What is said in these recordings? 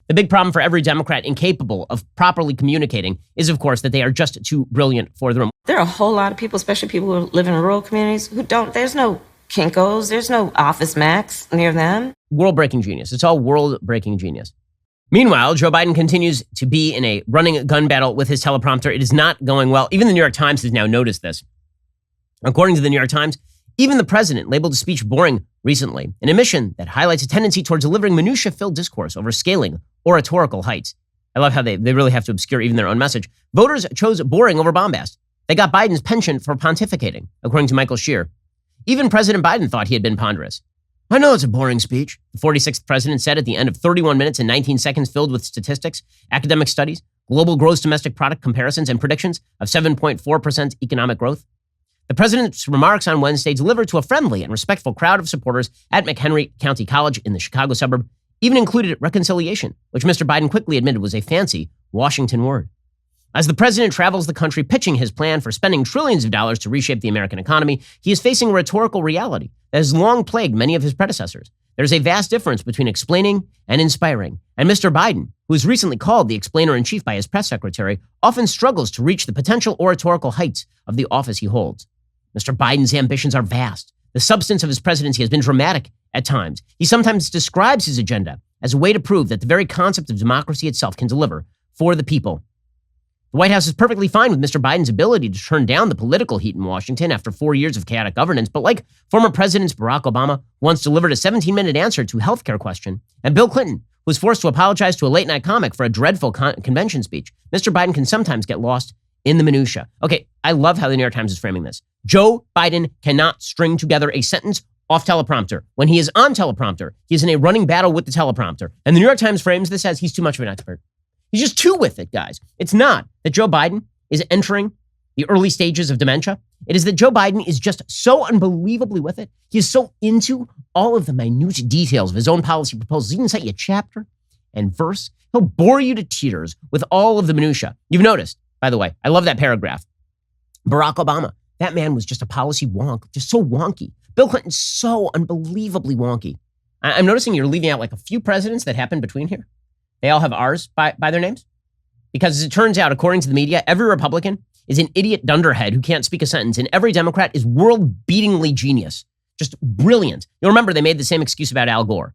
The big problem for every Democrat incapable of properly communicating is, of course, that they are just too brilliant for the room. There are a whole lot of people, especially people who live in rural communities, who don't, there's no Kinko's, there's no Office Max near them. World-breaking genius. It's all world-breaking genius. Meanwhile, Joe Biden continues to be in a running gun battle with his teleprompter. It is not going well. Even the New York Times has now noticed this. According to the New York Times, even the president labeled his speech boring recently, an admission that highlights a tendency towards delivering minutia-filled discourse over scaling oratorical heights. I love how they really have to obscure even their own message. Voters chose boring over bombast. They got Biden's penchant for pontificating, according to Michael Shear. Even President Biden thought he had been ponderous. I know it's a boring speech, the 46th president said at the end of 31 minutes and 19 seconds filled with statistics, academic studies, global gross domestic product comparisons, and predictions of 7.4% economic growth. The president's remarks on Wednesday delivered to a friendly and respectful crowd of supporters at McHenry County College in the Chicago suburb even included reconciliation, which Mr. Biden quickly admitted was a fancy Washington word. As the president travels the country pitching his plan for spending trillions of dollars to reshape the American economy, he is facing a rhetorical reality that has long plagued many of his predecessors. There's a vast difference between explaining and inspiring, and Mr. Biden, who was recently called the explainer-in-chief by his press secretary, often struggles to reach the potential oratorical heights of the office he holds. Mr. Biden's ambitions are vast. The substance of his presidency has been dramatic at times. He sometimes describes his agenda as a way to prove that the very concept of democracy itself can deliver for the people. The White House is perfectly fine with Mr. Biden's ability to turn down the political heat in Washington after 4 years of chaotic governance, but like former Presidents Barack Obama once delivered a 17-minute answer to a healthcare question, and Bill Clinton, who was forced to apologize to a late-night comic for a dreadful convention speech, Mr. Biden can sometimes get lost in the minutia. Okay, I love how the New York Times is framing this. Joe Biden cannot string together a sentence off teleprompter. When he is on teleprompter, he is in a running battle with the teleprompter. And the New York Times frames this as he's too much of an expert. He's just too with it, guys. It's not that Joe Biden is entering the early stages of dementia. It is that Joe Biden is just so unbelievably with it. He is so into all of the minute details of his own policy proposals. He can cite you chapter and verse. He'll bore you to tears with all of the minutia. You've noticed, by the way, I love that paragraph. Barack Obama, that man was just a policy wonk, just so wonky. Bill Clinton, so unbelievably wonky. I'm noticing you're leaving out like a few presidents that happened between here. They all have R's by their names. Because as it turns out, according to the media, every Republican is an idiot dunderhead who can't speak a sentence, and every Democrat is world-beatingly genius. Just brilliant. You'll remember they made the same excuse about Al Gore.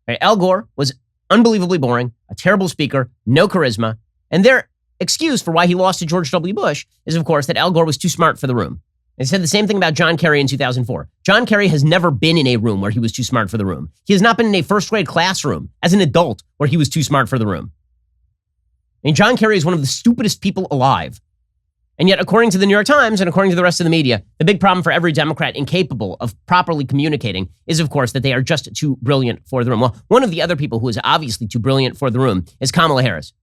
Right? Al Gore was unbelievably boring, a terrible speaker, no charisma, and their excuse for why he lost to George W. Bush is, of course, that Al Gore was too smart for the room. They said the same thing about John Kerry in 2004. John Kerry has never been in a room where he was too smart for the room. He has not been in a first-grade classroom as an adult where he was too smart for the room. I mean, John Kerry is one of the stupidest people alive. And yet, according to the New York Times and according to the rest of the media, the big problem for every Democrat incapable of properly communicating is, of course, that they are just too brilliant for the room. Well, one of the other people who is obviously too brilliant for the room is Kamala Harris.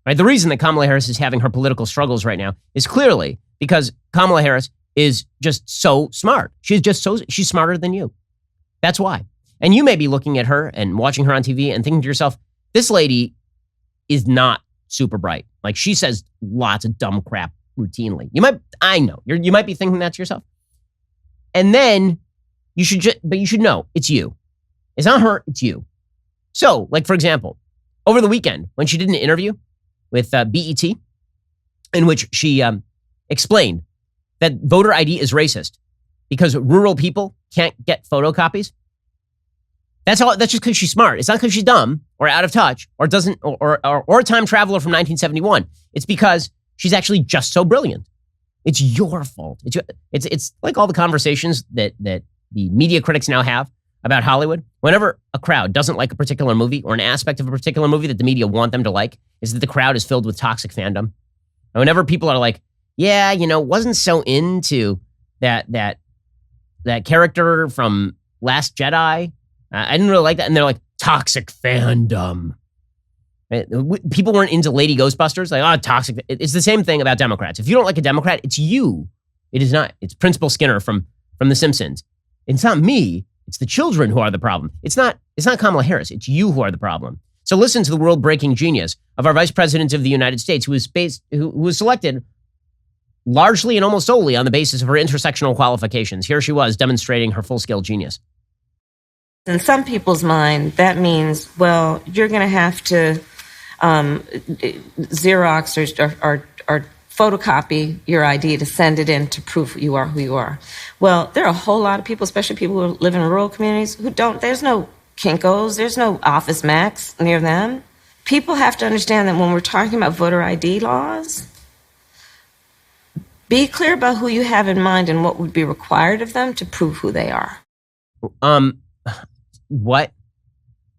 Right? The reason that Kamala Harris is having her political struggles right now is clearly because Kamala Harris is just so smart. She's smarter than you. That's why. And you may be looking at her and watching her on TV and thinking to yourself, this lady is not super bright. Like, she says lots of dumb crap routinely. You might be thinking that to yourself. And then you should know it's you. It's not her, it's you. So, like, for example, over the weekend, when she did an interview with BET, in which she explained that voter ID is racist because rural people can't get photocopies. That's just because she's smart. It's not because she's dumb or out of touch or a time traveler from 1971. It's because she's actually just so brilliant. It's your fault. It's like all the conversations that the media critics now have about Hollywood. Whenever a crowd doesn't like a particular movie or an aspect of a particular movie that the media want them to like, is that the crowd is filled with toxic fandom. And whenever people are like, yeah, wasn't so into that character from Last Jedi. I didn't really like that. And they're like, toxic fandom. Right? People weren't into Lady Ghostbusters. Like, toxic. It's the same thing about Democrats. If you don't like a Democrat, it's you. It is not. It's Principal Skinner from The Simpsons. It's not me. It's the children who are the problem. It's not Kamala Harris. It's you who are the problem. So listen to the world-breaking genius of our Vice President of the United States, who was selected largely and almost solely on the basis of her intersectional qualifications. Here she was demonstrating her full-scale genius. In some people's mind, that means, well, you're going to have to Xerox or photocopy your ID to send it in to prove you are who you are. Well, there are a whole lot of people, especially people who live in rural communities, who don't. There's no Kinkos, there's no Office Max near them. People have to understand that when we're talking about voter ID laws, be clear about who you have in mind and what would be required of them to prove who they are. What?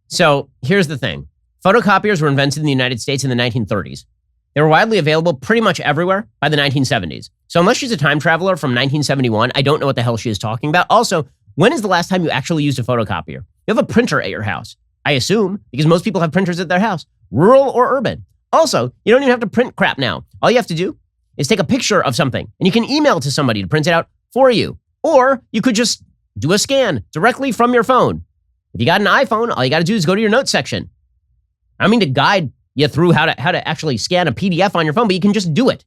So here's the thing. Photocopiers were invented in the United States in the 1930s. They were widely available pretty much everywhere by the 1970s. So unless she's a time traveler from 1971, I don't know what the hell she is talking about. Also, when is the last time you actually used a photocopier? You have a printer at your house, I assume, because most people have printers at their house, rural or urban. Also, you don't even have to print crap now. All you have to do is take a picture of something, and you can email it to somebody to print it out for you. Or you could just do a scan directly from your phone. If you got an iPhone, all you got to do is go to your notes section. I don't mean to guide you through how to actually scan a PDF on your phone, but you can just do it.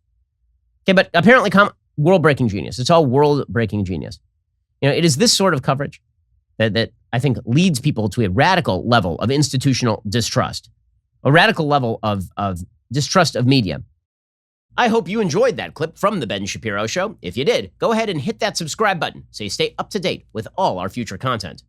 Okay, but apparently world-breaking genius. It's all world-breaking genius. You know, it is this sort of coverage that I think leads people to a radical level of institutional distrust, a radical level of distrust of media. I hope you enjoyed that clip from The Ben Shapiro Show. If you did, go ahead and hit that subscribe button so you stay up to date with all our future content.